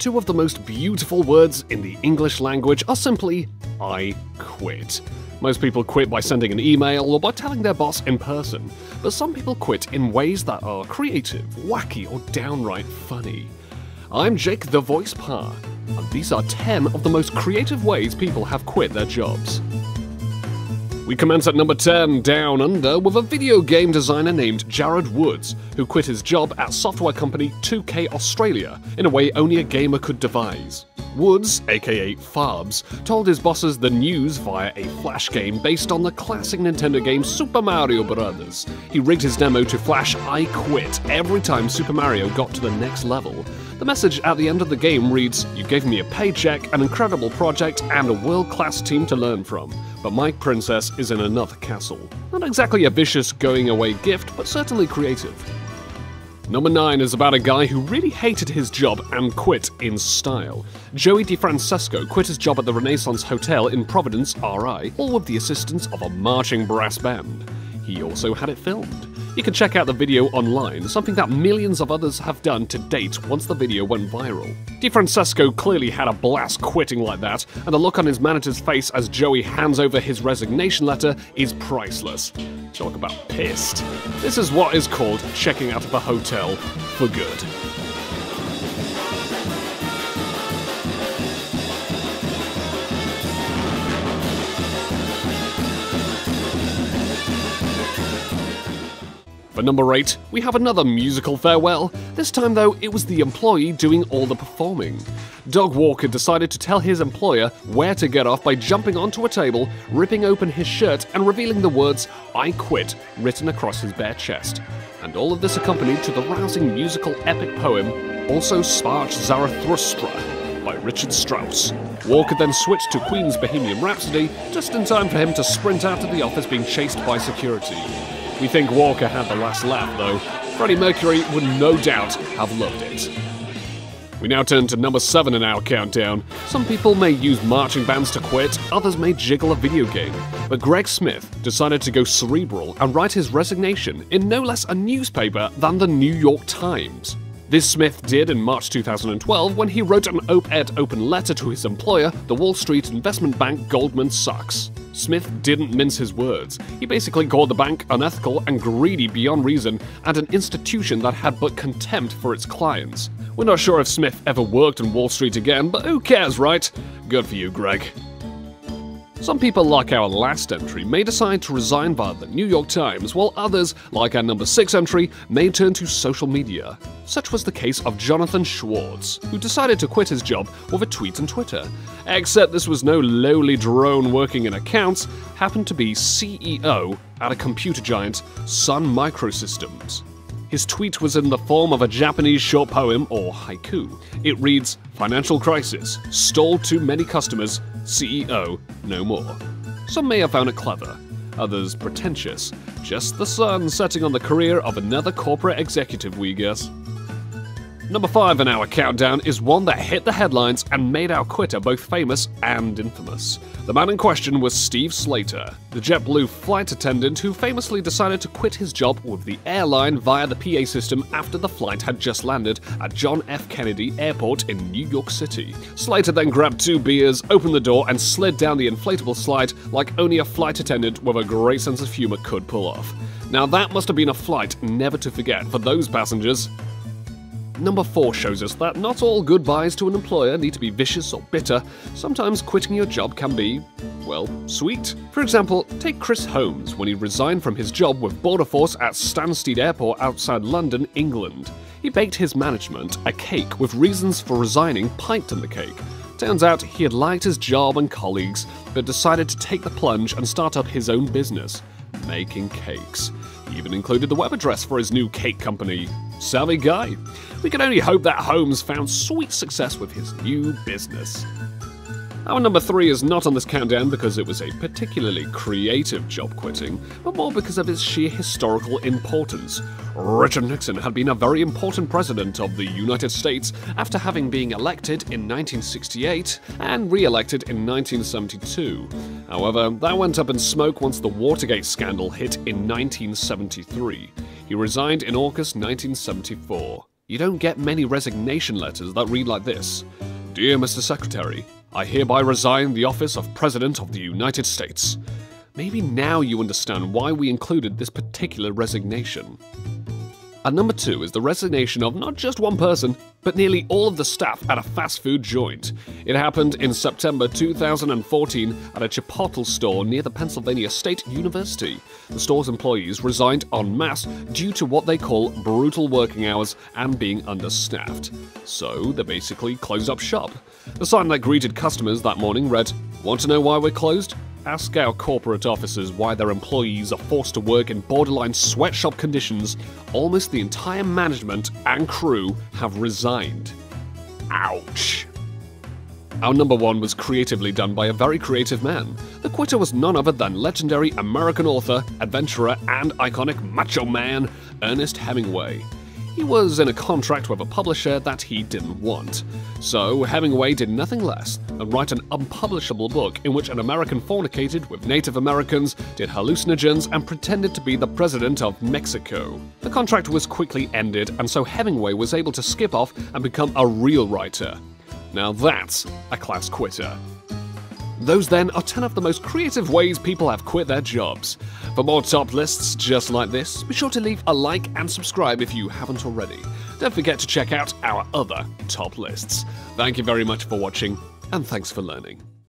Two of the most beautiful words in the English language are simply, I quit. Most people quit by sending an email or by telling their boss in person, but some people quit in ways that are creative, wacky, or downright funny. I'm Jake the Voice Parr, and these are 10 of the most creative ways people have quit their jobs. We commence at number 10, Down Under, with a video game designer named Jared Woods, who quit his job at software company 2K Australia in a way only a gamer could devise. Woods, aka Farbs, told his bosses the news via a flash game based on the classic Nintendo game Super Mario Bros. He rigged his demo to flash I quit every time Super Mario got to the next level. The message at the end of the game reads, "You gave me a paycheck, an incredible project, and a world-class team to learn from, but my princess is in another castle." Not exactly a vicious going-away gift, but certainly creative. Number 9 is about a guy who really hated his job and quit in style. Joey DeFrancesco quit his job at the Renaissance Hotel in Providence, RI, all with the assistance of a marching brass band. He also had it filmed. You can check out the video online, something that millions of others have done to date once the video went viral. DeFrancesco clearly had a blast quitting like that, and the look on his manager's face as Joey hands over his resignation letter is priceless. Talk about pissed. This is what is called checking out of a hotel for good. For number 8, we have another musical farewell. This time though, it was the employee doing all the performing. Doug Walker decided to tell his employer where to get off by jumping onto a table, ripping open his shirt, and revealing the words, "I quit," written across his bare chest. And all of this accompanied to the rousing musical epic poem, Also Sprach Zarathustra, by Richard Strauss. Walker then switched to Queen's Bohemian Rhapsody, just in time for him to sprint out of the office being chased by security. We think Walker had the last laugh, though. Freddie Mercury would no doubt have loved it. We now turn to number 7 in our countdown. Some people may use marching bands to quit, others may jiggle a video game. But Greg Smith decided to go cerebral and write his resignation in no less a newspaper than the New York Times. This Smith did in March 2012 when he wrote an op-ed open letter to his employer, the Wall Street investment bank Goldman Sachs. Smith didn't mince his words. He basically called the bank unethical and greedy beyond reason, and an institution that had but contempt for its clients. We're not sure if Smith ever worked on Wall Street again, but who cares, right? Good for you, Greg. Some people, like our last entry, may decide to resign via the New York Times, while others, like our number 6 entry, may turn to social media. Such was the case of Jonathan Schwartz, who decided to quit his job with a tweet on Twitter. Except this was no lowly drone working in accounts, happened to be CEO at a computer giant, Sun Microsystems. His tweet was in the form of a Japanese short poem, or haiku. It reads, "Financial crisis, stalled too many customers, CEO, no more." Some may have found it clever, others pretentious. Just the sun setting on the career of another corporate executive, we guess. Number 5 in our countdown is one that hit the headlines and made our quitter both famous and infamous. The man in question was Steve Slater, the JetBlue flight attendant who famously decided to quit his job with the airline via the PA system after the flight had just landed at John F. Kennedy Airport in New York City. Slater then grabbed 2 beers, opened the door, and slid down the inflatable slide like only a flight attendant with a great sense of humor could pull off. Now that must have been a flight never to forget for those passengers. Number 4 shows us that not all goodbyes to an employer need to be vicious or bitter. Sometimes quitting your job can be, well, sweet. For example, take Chris Holmes when he resigned from his job with Border Force at Stansted Airport outside London, England. He baked his management a cake with reasons for resigning piped in the cake. Turns out he had liked his job and colleagues, but decided to take the plunge and start up his own business, making cakes. He even included the web address for his new cake company. Savvy guy. We can only hope that Holmes found sweet success with his new business. Our number 3 is not on this countdown because it was a particularly creative job quitting, but more because of its sheer historical importance. Richard Nixon had been a very important president of the United States after having been elected in 1968 and re-elected in 1972. However, that went up in smoke once the Watergate scandal hit in 1973. He resigned in August 1974. You don't get many resignation letters that read like this. Dear Mr. Secretary, I hereby resign the office of President of the United States. Maybe now you understand why we included this particular resignation. At number 2 is the resignation of not just one person, but nearly all of the staff at a fast food joint. It happened in September 2014 at a Chipotle store near the Pennsylvania State University. The store's employees resigned en masse due to what they call brutal working hours and being understaffed. So they basically closed up shop. The sign that greeted customers that morning read, "Want to know why we're closed? Ask our corporate officers why their employees are forced to work in borderline sweatshop conditions. Almost the entire management and crew have resigned." Ouch. Our number 1 was creatively done by a very creative man. The quitter was none other than legendary American author, adventurer, and iconic macho man, Ernest Hemingway. He was in a contract with a publisher that he didn't want. So Hemingway did nothing less than write an unpublishable book in which an American fornicated with Native Americans, did hallucinogens, and pretended to be the president of Mexico. The contract was quickly ended, and so Hemingway was able to skip off and become a real writer. Now that's a class quitter. Those then are 10 of the most creative ways people have quit their jobs. For more top lists just like this, be sure to leave a like and subscribe if you haven't already. Don't forget to check out our other top lists. Thank you very much for watching, and thanks for learning.